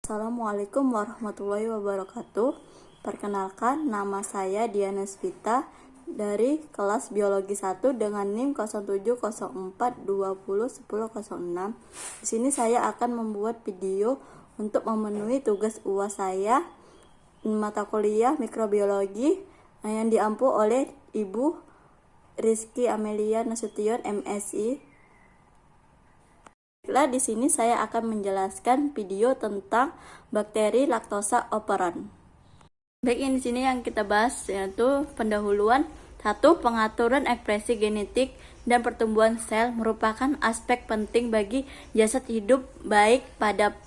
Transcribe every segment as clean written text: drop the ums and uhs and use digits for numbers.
Assalamualaikum warahmatullahi wabarakatuh. Perkenalkan, nama saya Diana Svita dari kelas Biologi 1 dengan NIM 0704201006. Di sini saya akan membuat video untuk memenuhi tugas UAS saya mata kuliah mikrobiologi yang diampu oleh Ibu Rizky Amelia Nasution MSI. Di sini saya akan menjelaskan video tentang bakteri laktosa operon. Baik, ini di sini yang kita bahas yaitu pendahuluan. 1. Pengaturan ekspresi genetik dan pertumbuhan sel merupakan aspek penting bagi jasad hidup baik pada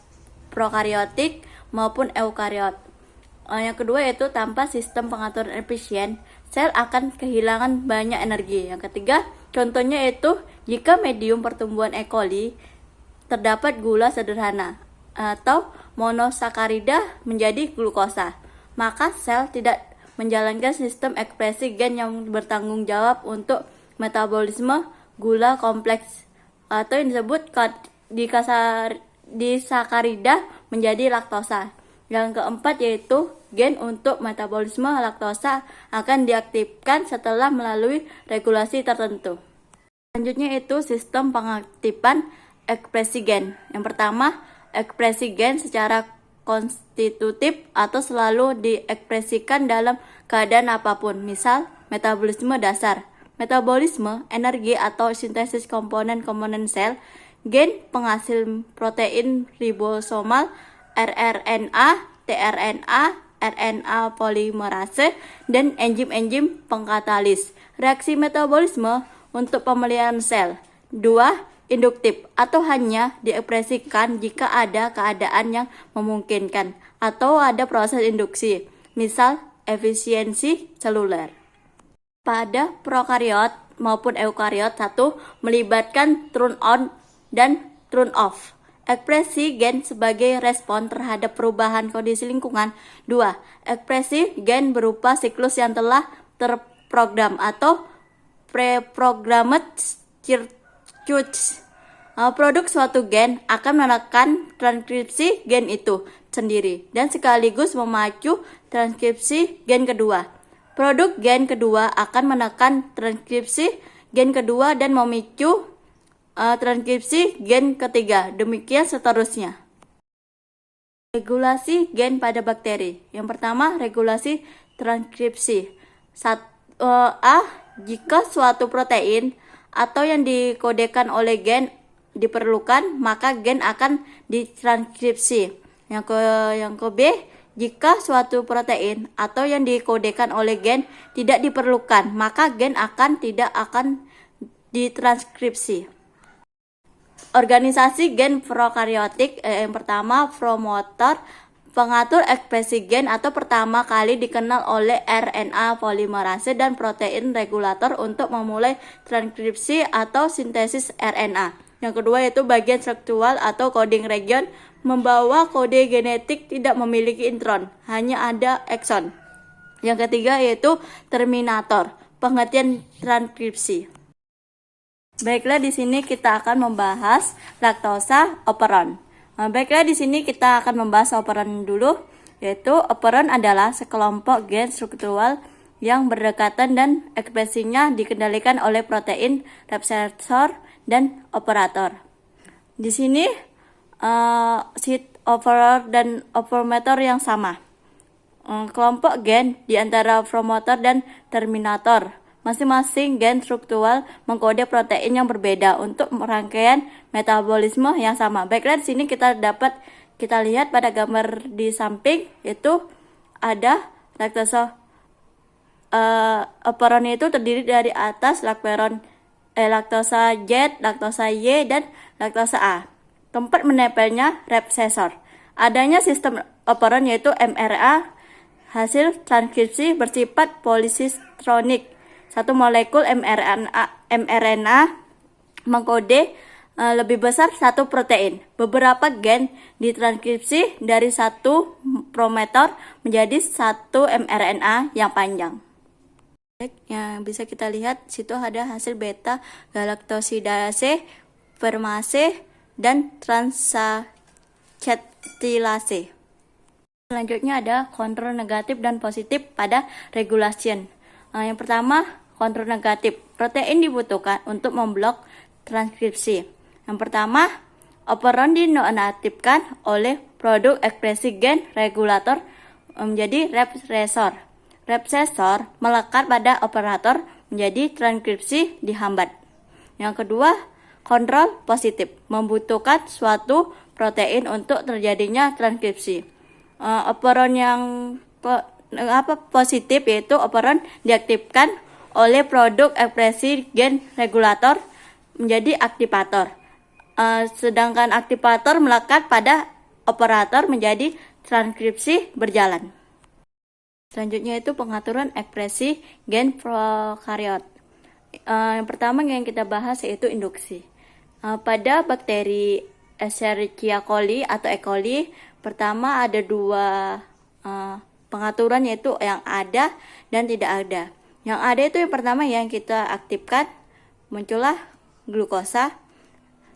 prokariotik maupun eukariot. Yang kedua yaitu tanpa sistem pengaturan efisien, sel akan kehilangan banyak energi. Yang ketiga, contohnya yaitu jika medium pertumbuhan E. coli terdapat gula sederhana atau monosakarida menjadi glukosa, maka sel tidak menjalankan sistem ekspresi gen yang bertanggung jawab untuk metabolisme gula kompleks atau yang disebut disakarida menjadi laktosa. Yang keempat yaitu gen untuk metabolisme laktosa akan diaktifkan setelah melalui regulasi tertentu. Selanjutnya itu sistem pengaktifan ekspresi gen. Yang pertama, ekspresi gen secara konstitutif atau selalu diekspresikan dalam keadaan apapun. Misal, metabolisme dasar, metabolisme, energi atau sintesis komponen-komponen sel, gen penghasil protein ribosomal, rRNA, tRNA, RNA polimerase, dan enzim-enzim pengkatalis. Reaksi metabolisme untuk pemeliharaan sel. 2. Induktif atau hanya diekspresikan jika ada keadaan yang memungkinkan atau ada proses induksi, misal efisiensi seluler. Pada prokariot maupun eukariot, 1. Melibatkan turn on dan turn off ekspresi gen sebagai respon terhadap perubahan kondisi lingkungan. 2. Ekspresi gen berupa siklus yang telah terprogram atau pre-programmed circuits. Produk suatu gen akan menekan transkripsi gen itu sendiri dan sekaligus memacu transkripsi gen kedua. Produk gen kedua akan menekan transkripsi gen kedua dan memicu transkripsi gen ketiga. Demikian seterusnya. Regulasi gen pada bakteri. Yang pertama, regulasi transkripsi. Jika suatu protein atau yang dikodekan oleh gen diperlukan, maka gen akan ditranskripsi. Yang ke B, jika suatu protein atau yang dikodekan oleh gen tidak diperlukan, maka gen tidak akan ditranskripsi. Organisasi gen prokariotik. Yang pertama, promotor, pengatur ekspresi gen atau pertama kali dikenal oleh RNA polimerase dan protein regulator untuk memulai transkripsi atau sintesis RNA. Yang kedua yaitu bagian struktural atau coding region, membawa kode genetik tidak memiliki intron, hanya ada ekson. Yang ketiga yaitu terminator, pengertian transkripsi. Baiklah, di sini kita akan membahas laktosa operon. Baiklah, di sini kita akan membahas operon dulu, yaitu operon adalah sekelompok gen struktural yang berdekatan dan ekspresinya dikendalikan oleh protein reseptor dan operator. Di sini seed operer dan operator yang sama. Kelompok gen di antara promotor dan terminator. Masing-masing gen struktural mengkode protein yang berbeda untuk rangkaian metabolisme yang sama. Baiklah, di sini kita lihat pada gambar di samping itu ada laktosa operon itu terdiri dari atas laktosa Z, laktosa Y, dan laktosa A. Tempat menempelnya reseptor. Adanya sistem operon yaitu mRNA hasil transkripsi bersifat polisitronik. Satu molekul mRNA mengkode lebih besar satu protein. Beberapa gen ditranskripsi dari satu promotor menjadi satu mRNA yang panjang. Yang bisa kita lihat situ ada hasil beta galaktosidase, permase, dan cetilase. Selanjutnya ada kontrol negatif dan positif pada regulation. Yang pertama, kontrol negatif. Protein dibutuhkan untuk memblok transkripsi. Yang pertama, operon dinonaktifkan oleh produk ekspresi gen regulator menjadi represor. Represor melekat pada operator menjadi transkripsi dihambat. Yang kedua, kontrol positif. Membutuhkan suatu protein untuk terjadinya transkripsi. Operon yang positif yaitu operon diaktifkan oleh produk ekspresi gen regulator menjadi aktivator. Sedangkan aktivator melekat pada operator menjadi transkripsi berjalan. Selanjutnya itu pengaturan ekspresi gen prokariot. Yang pertama yang kita bahas yaitu induksi. Pada bakteri Escherichia coli atau E. coli, pertama ada dua pengaturan yaitu yang ada dan tidak ada. Yang ada itu yang pertama yang kita aktifkan muncullah glukosa.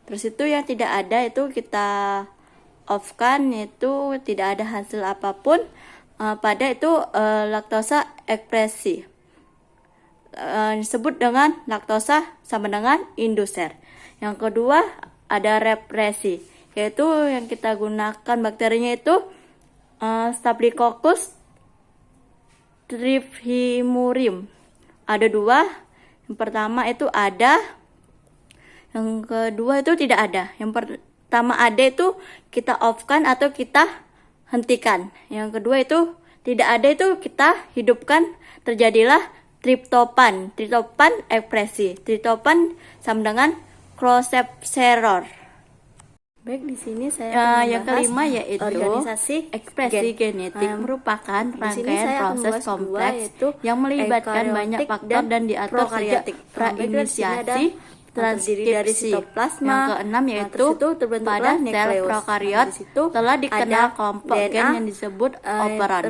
Terus itu yang tidak ada itu kita off-kan, itu tidak ada hasil apapun. Pada itu laktosa ekspresi. Disebut dengan laktosa sama dengan induser. Yang kedua ada represi, yaitu yang kita gunakan bakterinya itu Staphylococcus trifimurium. Ada dua. Yang pertama itu ada, yang kedua itu tidak ada. Yang pertama ada itu kita off-kan atau kita hentikan. Yang kedua itu tidak ada itu kita hidupkan, terjadilah triptopan. Triptopan ekspresi. Triptopan sama dengan Crocepseror. Baik, di sini saya yang kelima yaitu organisasi ekspresi genetik merupakan rangkaian proses kompleks yang melibatkan banyak faktor dan diatur sejak prainisiasi transkripsi. Yang keenam yaitu pada sel prokariot telah dikenal kelompok gen yang disebut operon.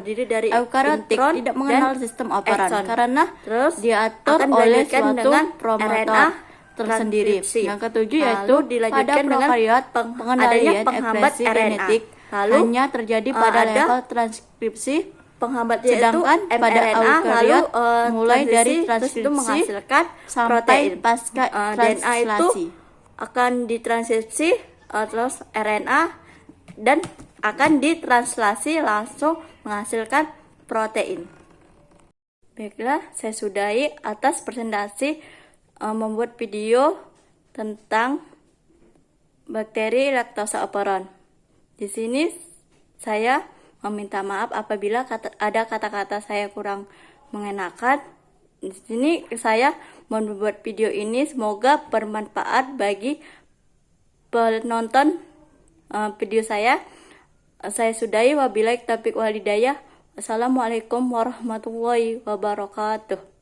Eukariotik tidak mengenal sistem operon karena diatur oleh suatu promotor tersendiri. Yang ketujuh yaitu pada prokariot pengendalian ekspresi genetik hanya terjadi pada level transkripsi, sedangkan pada eukariot mulai dari transkripsi menghasilkan sampai pasca translasi itu akan ditranskripsi terus RNA dan akan ditranslasi langsung menghasilkan protein. Baiklah, saya sudahi atas presentasi membuat video tentang bakteri laktosa operon. Di sini saya meminta maaf apabila ada kata-kata saya kurang mengenakan. Di sini saya membuat video ini semoga bermanfaat bagi penonton video saya. Saya sudahi, wabillahi taufiq wal hidayah. Assalamualaikum warahmatullahi wabarakatuh.